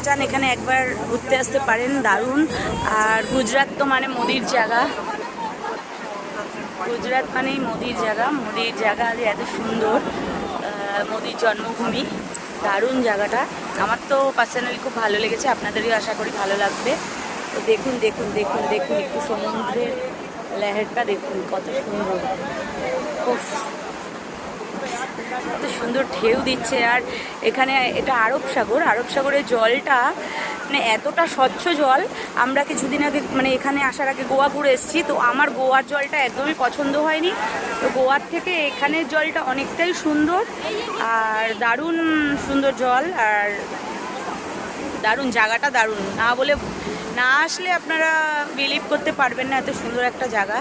চান এখানে একবার ঘুরতে আসতে পারেন, দারুণ। আর গুজরাট তো মানে মোদির জায়গা, গুজরাট মানেই মোদির জায়গা, মোদির জায়গা যে এত সুন্দর, মোদির জন্মভূমি, দারুণ জায়গাটা। আমার তো পার্সোনালি খুব ভালো লেগেছে, আপনাদেরও আশা করি ভালো লাগবে। তো দেখুন দেখুন দেখুন দেখুন একটু সমুদ্রের লেহেরটা দেখুন কত সুন্দর, উফ কত সুন্দর ঢেউ দিচ্ছে। আর এখানে এটা আরব সাগর, আরব সাগরের জলটা মানে এতটা স্বচ্ছ জল। আমরা কিছুদিন আগে মানে এখানে আসার আগে গোয়া ঘুরে এসেছি, তো আমার গোয়ার জলটা একদমই পছন্দ হয়নি। তো গোয়ার থেকে এখানের জলটা অনেকটাই সুন্দর, আর দারুণ সুন্দর জল, আর দারুণ জায়গাটা, দারুণ। না আসলে আপনারা বিলিভ করতে পারবেন না এত সুন্দর একটা জায়গা।